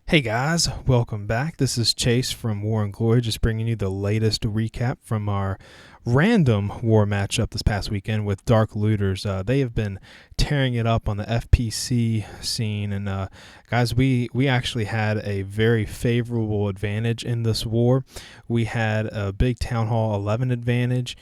Hey guys, welcome back. This is Chase from War and Glory, just bringing you the latest recap from our random war matchup this past weekend with Dark Looters. They have been tearing it up on the FPC scene, and guys, we actually had a very favorable advantage in this war. We had a big Town Hall 11 advantage,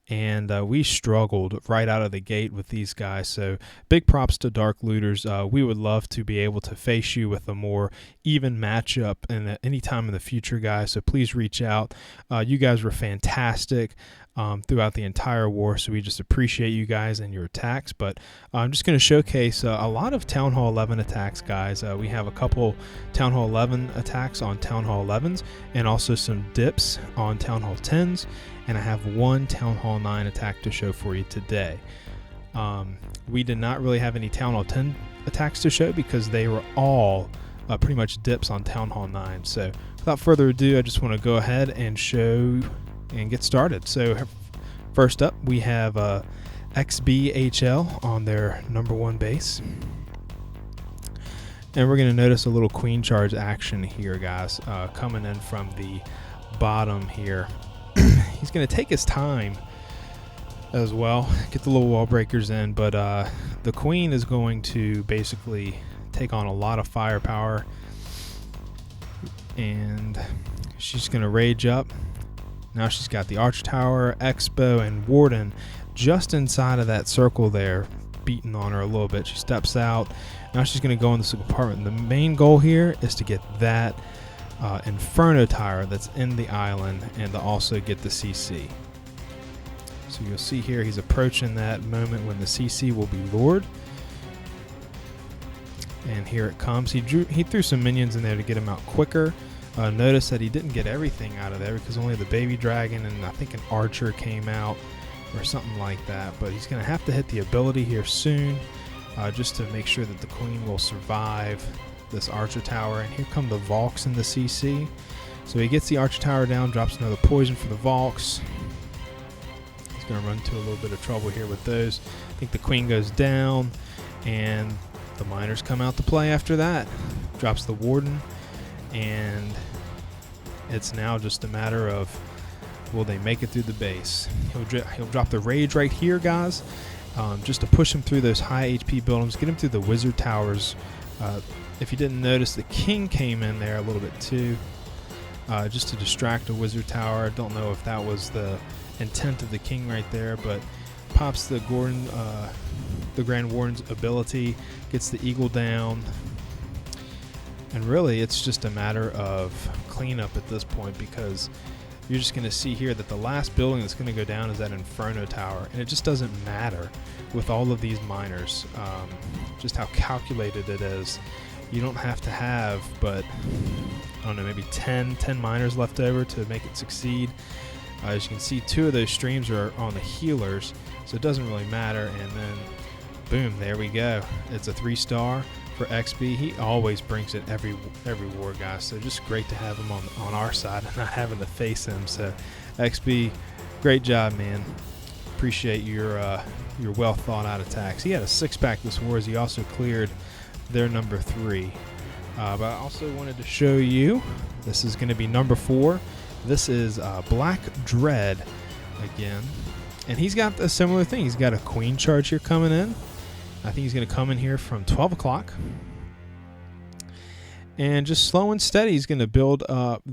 and we struggled right out of the gate with these guys. So big props to Dark Looters. We would love to be able to face you with a more even matchup and any time in the future, guys. So please reach out. You guys were fantastic throughout the entire war, so we just appreciate you guys and your attacks. But I'm just going to showcase a lot of Town Hall 11 attacks, guys. We have a couple Town Hall 11 attacks on Town Hall 11s and also some dips on Town Hall 10s. And I have one Town Hall 9 attack to show for you today. We did not really have any Town Hall 10 attacks to show because they were all pretty much dips on Town Hall 9. So without further ado, I just want to go ahead and show and get started. So first up, we have XBHL on their number one base. And we're going to notice a little queen charge action here, guys, coming in from the bottom here. He's going to take his time as well, get the little wall breakers in, but the queen is going to basically take on a lot of firepower, and she's going to rage up. Now she's got the Archer Tower, Expo, and Warden just inside of that circle there, beating on her a little bit. She steps out. Now she's going to go in this compartment. The main goal here is to get that Inferno Tower that's in the island and to also get the CC. So you'll see here he's approaching that moment when the CC will be lured. And here it comes. He threw some minions in there to get him out quicker. Notice that he didn't get everything out of there because only the baby dragon and I think an archer came out or something like that. But he's going to have to hit the ability here soon just to make sure that the queen will survive this Archer Tower. And here come the Valks in the CC. So he gets the Archer Tower down, drops another poison for the Valks. He's going to run into a little bit of trouble here with those. I think the queen goes down and the miners come out to play after that. Drops the Warden, and it's now just a matter of will they make it through the base. He'll drop the Rage right here, guys, just to push him through those high HP buildings, get him through the Wizard Towers. If you didn't notice, the King came in there a little bit too, just to distract a Wizard Tower. I don't know if that was the intent of the King right there, but pops the Grand Warden's ability, gets the Eagle down, and really it's just a matter of cleanup at this point because you're just going to see here that the last building that's going to go down is that Inferno Tower, and it just doesn't matter with all of these miners, just how calculated it is. You don't have to have, but I don't know, maybe 10 miners left over to make it succeed. As you can see, 2 of those streams are on the healers, so it doesn't really matter. And then, boom, there we go. It's a 3-star for XB. He always brings it every war, guys. So just great to have him on our side and not having to face him. So XB, great job, man. Appreciate your well thought out attacks. He had a 6-pack this war as he also cleared their number 3. But I also wanted to show you, this is going to be number 4. This is Black Dread again. And he's got a similar thing. He's got a queen charge here coming in. I think he's going to come in here from 12 o'clock. And just slow and steady, he's going to build up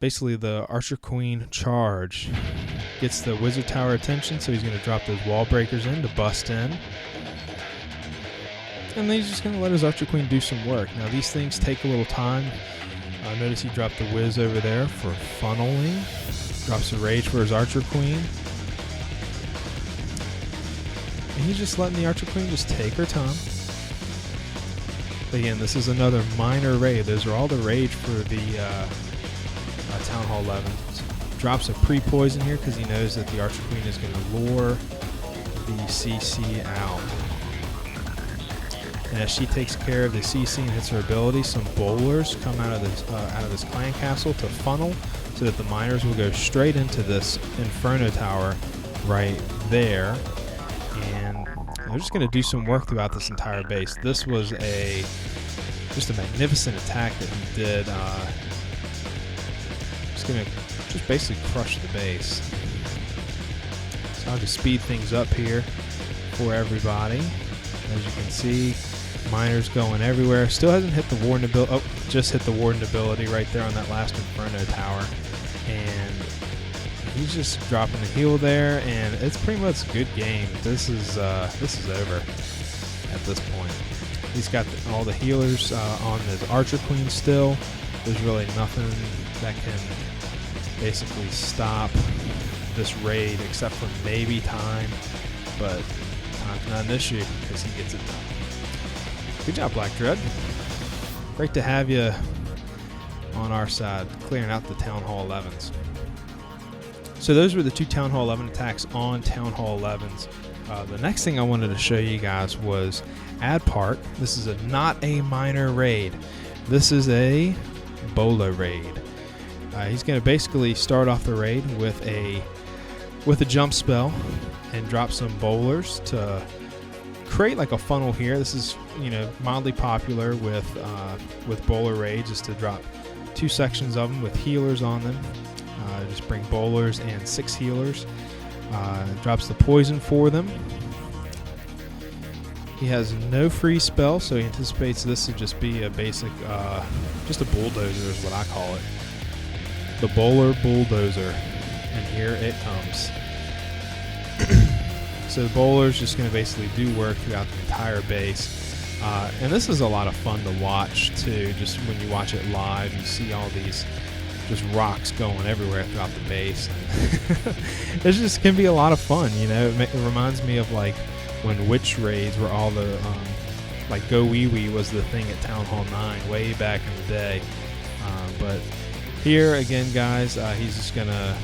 basically the Archer Queen charge. Gets the Wizard Tower attention, so he's going to drop those wall breakers in to bust in. And then he's just going to let his Archer Queen do some work. Now these things take a little time. Notice he dropped the Wiz over there for funneling. Drops a Rage for his Archer Queen. And he's just letting the Archer Queen just take her time. But again, this is another minor raid. Those are all the rage for the Town Hall 11. Drops a pre-poison here because he knows that the Archer Queen is going to lure the CC out. And as she takes care of the CC and hits her ability, some bowlers come out of this clan castle to funnel so that the miners will go straight into this Inferno Tower right there. And they're just going to do some work throughout this entire base. This was a just a magnificent attack that he did. Just going to just basically crush the base. So I'll just speed things up here for everybody. As you can see, miners going everywhere. Still hasn't hit the warden ability. Oh, just hit the warden ability right there on that last Inferno tower. And he's just dropping the heal there, and it's pretty much a good game. This is over at this point. He's got all the healers on his Archer Queen still. There's really nothing that can basically stop this raid except for maybe time, but time's not an issue because he gets it done. Good job, Black Dread. Great to have you on our side, clearing out the Town Hall 11s. So those were the two Town Hall 11 attacks on Town Hall 11s. The next thing I wanted to show you guys was Ad Park. This is not a miner raid. This is a bowler raid. He's going to basically start off the raid with a jump spell and drop some bowlers to create like a funnel here. This is, you know, mildly popular with bowler raids, is to drop 2 sections of them with healers on them. Just bring bowlers and 6 healers. Drops the poison for them. He has no free spell, so he anticipates this to just be a basic, just a bulldozer is what I call it. The bowler bulldozer, and here it comes. So the bowler's just going to basically do work throughout the entire base. And this is a lot of fun to watch too. Just when you watch it live, you see all these just rocks going everywhere throughout the base. It just can be a lot of fun, you know. It reminds me of like when witch raids were all the like Go Wee Wee was the thing at Town Hall 9 way back in the day. But here again, guys, he's just gonna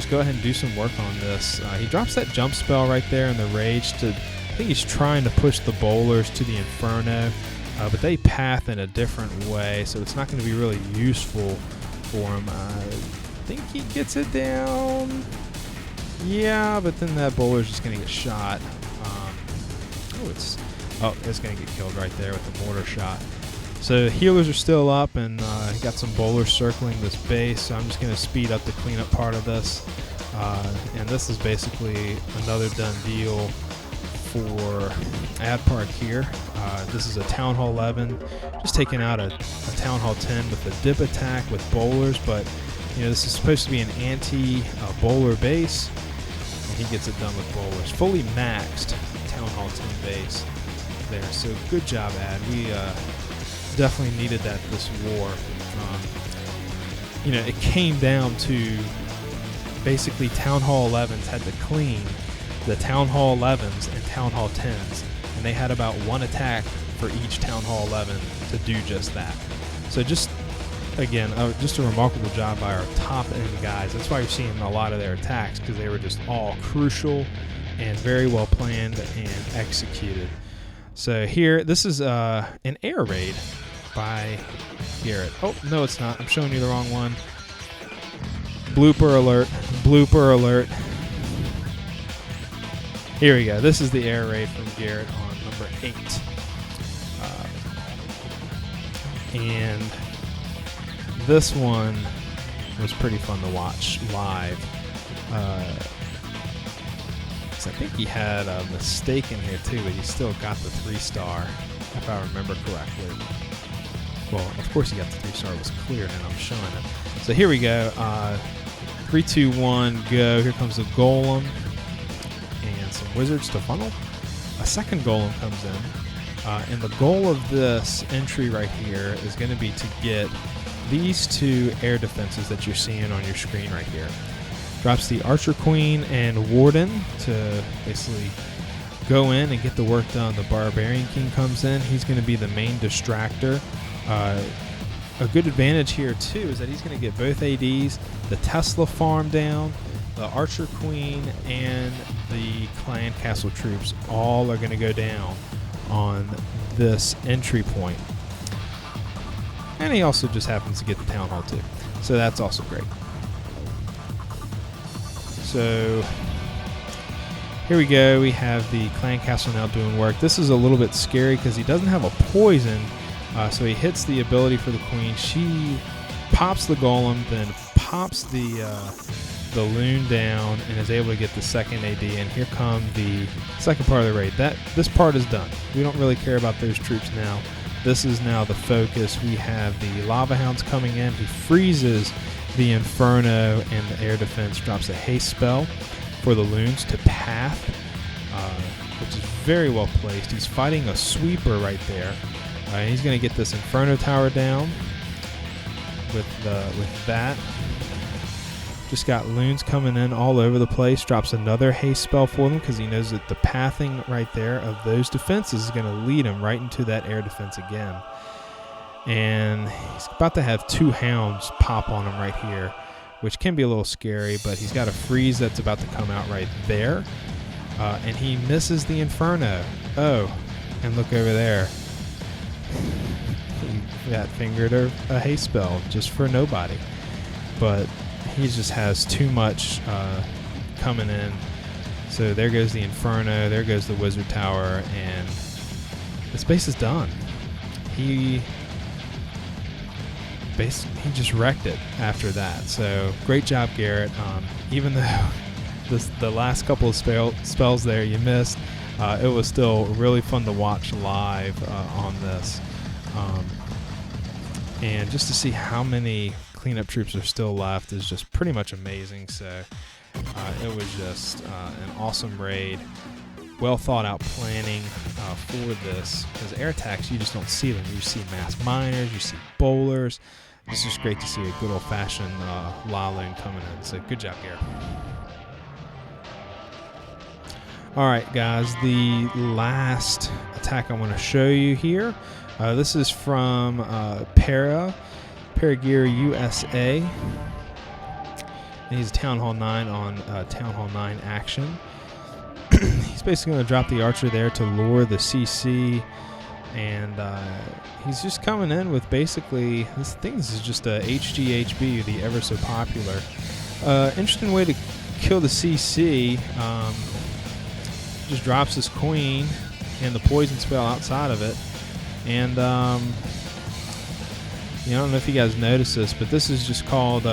go ahead and do some work on this. He drops that jump spell right there in the rage to, I think he's trying to push the bowlers to the Inferno, but they path in a different way, so it's not going to be really useful for him. I think he gets it down. Yeah, but then that bowler's just going to get shot. It's going to get killed right there with the mortar shot. So healers are still up, and got some bowlers circling this base, so I'm just going to speed up the cleanup part of this. And this is basically another done deal for Ad Park here. This is a Town Hall 11, just taking out a Town Hall 10 with a dip attack with bowlers, but you know, this is supposed to be an anti-bowler base, and he gets it done with bowlers. Fully maxed Town Hall 10 base there, so good job, Ad. We definitely needed that this war. You know, it came down to basically Town Hall 11s had to clean the Town Hall 11s and Town Hall 10s, and they had about 1 attack for each Town Hall 11 to do just that. So just, again, just a remarkable job by our top-end guys. That's why you're seeing a lot of their attacks, because they were just all crucial and very well planned and executed. So here, this is an air raid by Garrett. Oh, no, it's not. I'm showing you the wrong one. Blooper alert. Blooper alert. Here we go. This is the air raid from Garrett on number 8. And this one was pretty fun to watch live. So I think he had a mistake in here too, but he still got the 3-star, if I remember correctly. Well, of course he got the 3-star. It was clear, and I'm showing it. So here we go. 3, 2, 1, go. Here comes the golem and some wizards to funnel. A second golem comes in, and the goal of this entry right here is going to be to get these 2 air defenses that you're seeing on your screen right here. Drops the Archer Queen and Warden to basically go in and get the work done. The Barbarian King comes in. He's going to be the main distractor. A good advantage here too is that he's going to get both ADs, the Tesla farm down, the Archer Queen, and the Clan Castle troops all are going to go down on this entry point. And he also just happens to get the Town Hall too. So that's also great. So here we go. We have the Clan Castle now doing work. This is a little bit scary because he doesn't have a poison, So he hits the ability for the queen. She pops the golem, then pops the loon down, and is able to get the second AD. And here come the second part of the raid. This part is done. We don't really care about those troops now. This is now the focus. We have the lava hounds coming in. He freezes the inferno, and the air defense drops a haste spell for the loons to path, which is very well placed. He's fighting a sweeper right there. He's going to get this inferno tower down with that. Just got loons coming in all over the place. Drops another haste spell for them because he knows that the pathing right there of those defenses is going to lead him right into that air defense again. And he's about to have 2 hounds pop on him right here, which can be a little scary, but he's got a freeze that's about to come out right there. And he misses the inferno. Oh, and look over there. He got fingered a haste spell just for nobody. But he just has too much coming in. So there goes the inferno, there goes the wizard tower, and this base is done. He just wrecked it after that. So great job, Garrett. Even though the last couple of spells there you missed, it was still really fun to watch live on this. And just to see how many cleanup troops are still left is just pretty much amazing. So it was just an awesome raid. Well thought out planning for this, because air attacks, you just don't see them. You see mass miners, you see bowlers. It's just great to see a good old-fashioned LaLoon coming in. So good job, Garrett. All right, guys, the last attack I want to show you here. This is from Paragear USA. And he's Town Hall 9 on Town Hall 9 action. He's basically going to drop the archer there to lure the CC, and he's just coming in with basically, this is just a HGHB, the ever so popular. Interesting way to kill the CC. Just drops his queen and the poison spell outside of it. And I don't know if you guys noticed this, but this is just called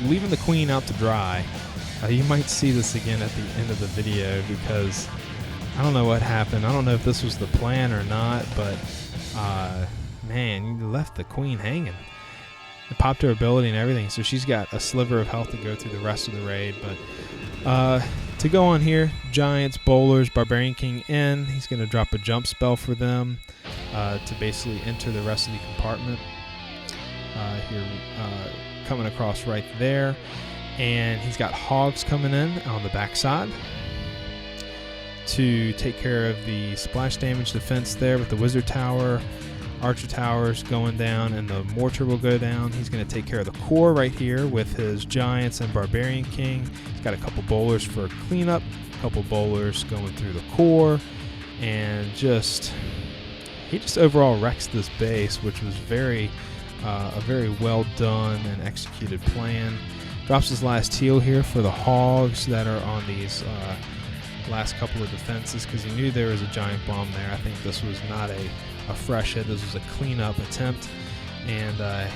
leaving the queen out to dry. You might see this again at the end of the video, because I don't know what happened. I don't know if this was the plan or not, but man, you left the queen hanging. It popped her ability and everything, so she's got a sliver of health to go through the rest of the raid. But to go on here, Giants, Bowlers, Barbarian King in. He's going to drop a jump spell for them to basically enter the rest of the compartment. Here, coming across right there. And he's got hogs coming in on the backside to take care of the splash damage defense there with the wizard tower. Archer towers going down, and the mortar will go down. He's going to take care of the core right here with his Giants and Barbarian King. He's got a couple bowlers for cleanup, a couple bowlers going through the core, and he just overall wrecks this base, which was a very well done and executed plan. Drops his last teal here for the hogs that are on these last couple of defenses, because he knew there was a giant bomb there. I think this was not a fresh hit. This was a cleanup attempt, and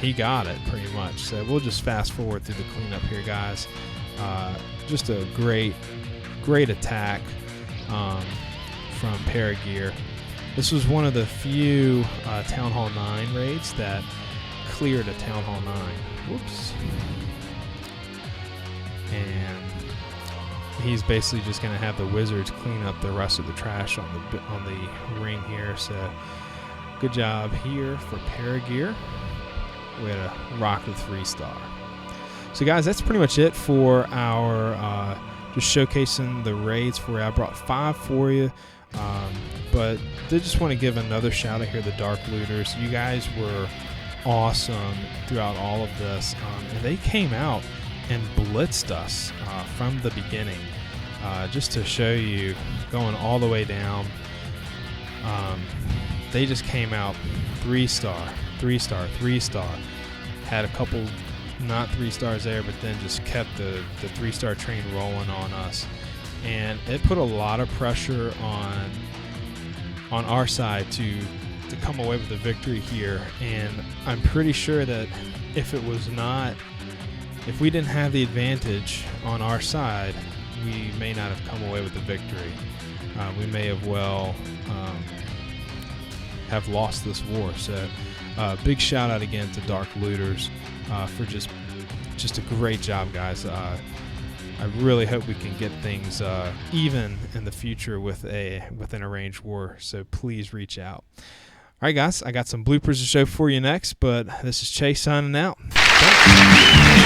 he got it pretty much. So we'll just fast forward through the cleanup here, guys. Just a great attack from Paragear. This was one of the few Town Hall 9 raids that cleared a Town Hall 9. Whoops. And he's basically just going to have the wizards clean up the rest of the trash on the ring here. So good job here for Paragear. We had a rock with 3-star. So guys, that's pretty much it for our just showcasing the raids for you. I brought 5 for you. But did just want to give another shout out here to the Dark Looters. You guys were awesome throughout all of this, and they came out and blitzed us from the beginning, just to show you, going all the way down. They just came out 3-star, 3-star, 3-star. Had a couple not 3-stars there, but then just kept the 3-star train rolling on us. And it put a lot of pressure on our side to to come away with a victory here, and I'm pretty sure that if we didn't have the advantage on our side, we may not have come away with the victory. We may have have lost this war. So big shout out again to Dark Looters for just a great job, guys. I really hope we can get things even in the future with an arranged war, so please reach out. All right, guys, I got some bloopers to show for you next, but this is Chase signing out. Thanks.